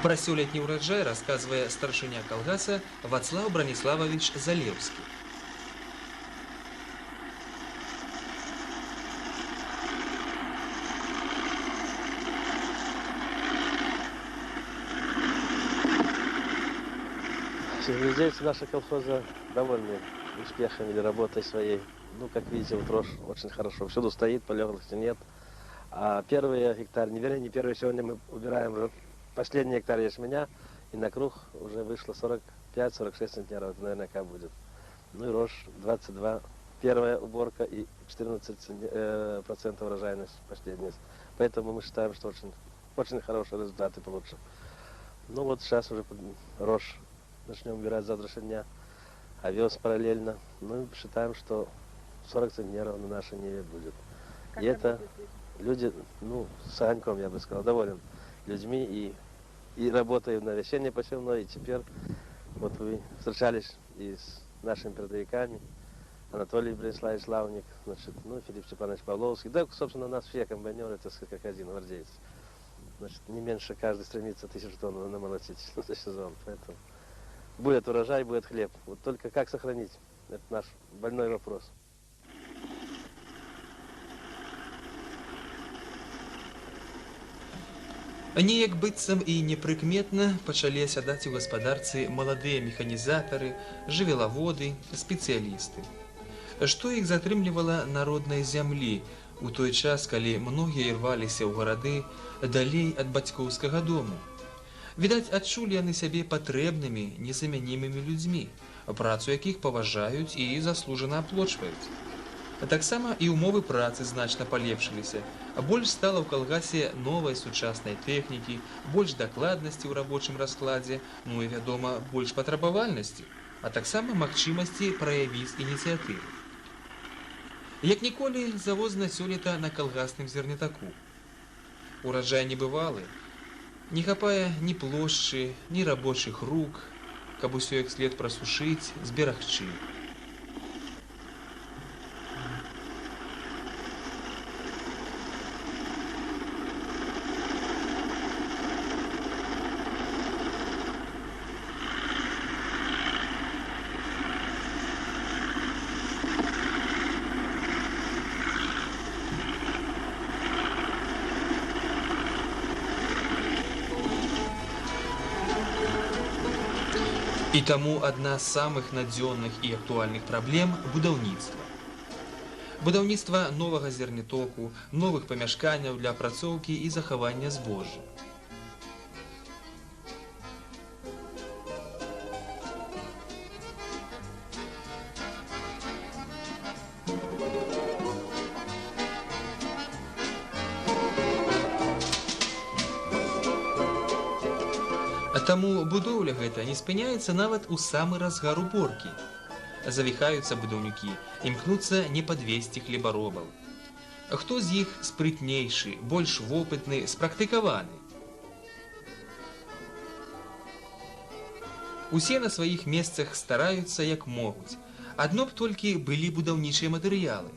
Пра сёлетні ўраджай расказвае старшыня калгаса Вацлаў Браніслававіч Залеўскі. Сельхозхозяйцы нашего колхоза довольны успехами или работой своей. Ну, как видите, вот рожь очень хорошо. Всюду стоит, полеглости нет. А первые гектары, не первые, сегодня мы убираем уже последний гектар ячменя, и на круг уже вышло 45-46 центнеров, это наверняка будет. Ну и рожь 22, первая уборка и 14% урожайность последняя. Поэтому мы считаем, что очень хорошие результаты получим. Ну вот сейчас уже рожь начнем убирать с завтрашнего дня, овес параллельно. Ну и считаем, что 40 центнеров на нашей ниве будет. Как и это люди, ну, с огоньком, я бы сказал, доволен людьми и работаю на весенней посевной, и теперь вот вы встречались и с нашими передовиками, Анатолий Брониславович Лавник, значит, ну, Филипп Степанович Павловский, да, собственно, нас все комбайнеры, это как один гвардеец. Значит, не меньше каждый стремится 1000 тонн намолотить за сезон, поэтому будет урожай, будет хлеб. Вот только как сохранить, это наш больной вопрос. Неяк быццам і непрыкметна пачалі асядаць у гаспадарцы маладыя механізатары, жывёлаводы, спецыялісты. Што іх затрымлівала на роднай зямлі у той час, калі многія ірваліся ў гарады далей ад бацькоўскага дому? Відаць, адчулі яны сябе патрэбнымі, незамянімымі людзьмі, працу якіх паважаюць і заслужана аплочваюць. Таксама і ўмовы працы значна палепшыліся. Больш стала ў калгасе новай сучаснай тэхнікі, больш дакладнасці ў рабочым раскладзе, ну і, вядома, больш патрабавальнасці, а таксама магчымасці праявіць ініцыятыву. Як ніколі завозна сёлета на калгасным зернятаку. Ураджай небывалы. Не хапае ні плошчы, ні рабочых рук, каб усё як след прасушыць, зберагчы. І таму адна з самых надзённых і актуальных праблем – будаўніцтва. Будаўніцтва новага зернятоку, новых памяшканняў для апрацоўкі і захавання збожжа. Таму будоўля гэта не спыняецца нават у самы разгар уборкі. Завіхаюцца будаўнікі, імкнуцца не падвесці хлебаробаў. Хто з іх спрытнейшы, больш вопытны, спрактыкаваны? Усе на сваіх месцах стараюцца як могуць. Адно б толькі былі будаўнічыя матэрыялы.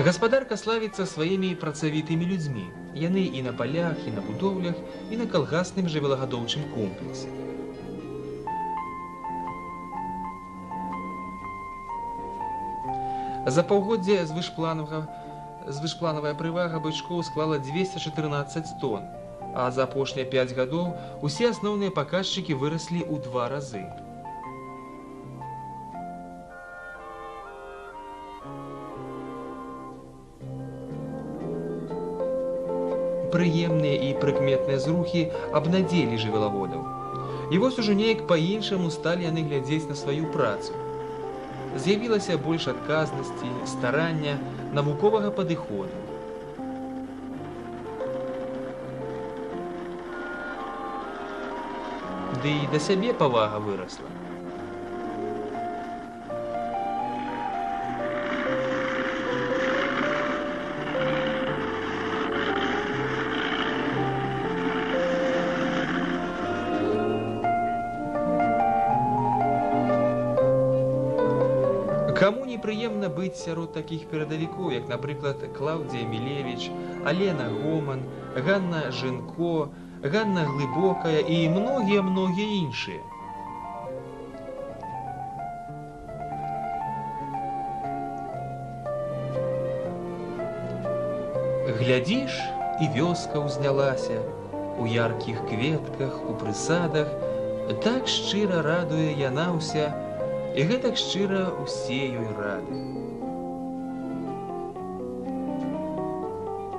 Гаспадарка славіцца сваімі працавітымі людзьмі. Яны і на палях, і на будоўлях, і на калгасным жывёлагадоўчым комплексе. За паўгоддзе звышпланавая прывага бычкоў склала 214 тонн, а за апошнія 5 гадоў усе асноўныя паказчыкі выраслі ў 2 разы. Прыемныя і прыкметныя зрухі абнадзеілі жывёлаводаў. І вось ужо неяк па-іншаму сталі яны глядзець на сваю працу. З'явілася больш адказнасці, старання, навуковага падыходу. ды і да сябе павага вырасла. Каму непрыемна быць сярод такіх перадавікоў, як, напрыклад, Клаўдзія Мілевіч, Алена Гоман, Ганна Жынко, Ганна Глыбокая і многія іншыя. Глядзіш, і вёска ўзнялася, у яркіх кветках, у прысадах, так шчыра радуе яна ўся, і гэтак шчыра ўсе ёй рады.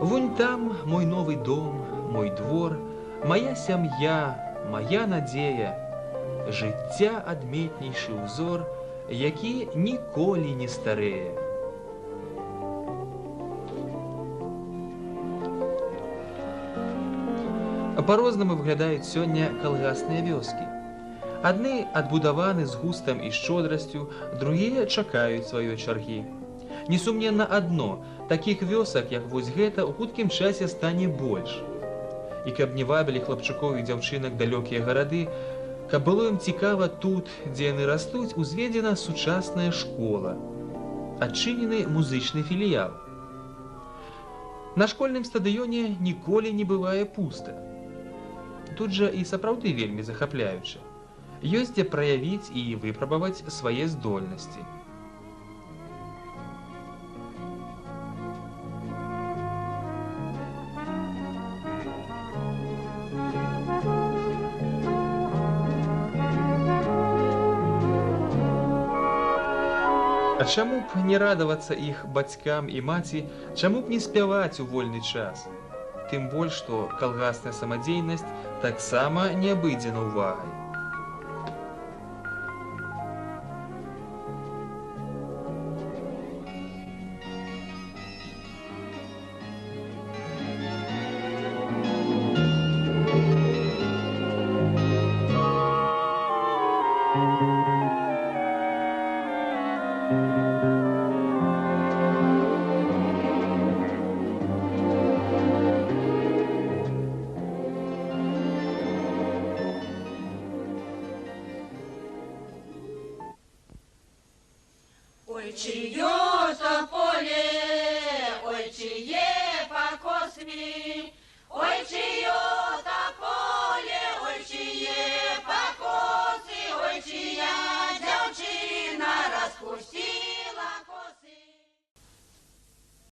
Вунь там мой новы дом, мой двор, моя сям'я, моя надзея, жыцця адметнейшы ўзор, які ніколі не старэе. Па-рознаму выглядаюць сёння калгасныя вёскі. Адны адбудаваны з густам і шчодрасцю, другія чакаюць сваёй чаргі. Несумненна адно, такіх вёсак, як вось гэта, у хуткім часе стане больш. І каб не вабілі хлапчукоў і дзяўчынак далёкія гарады, каб было ім цікава тут, дзе яны растуць, узведзена сучасная школа, адчынены музычны філіял. На школьным стадыёне ніколі не бывае пуста. Тут жа і сапраўды вельмі захапляюча. Ёсць дзе праявіць і выпрабаваць свае здольнасці. А чаму б не радавацца іх бацькам і маці, чаму б не спяваць у вольны час? Тым больш, што калгасная самадзейнасць таксама не абыдзена ўвагай. Ой, чье то поле, ой, чье покосни, ой, чье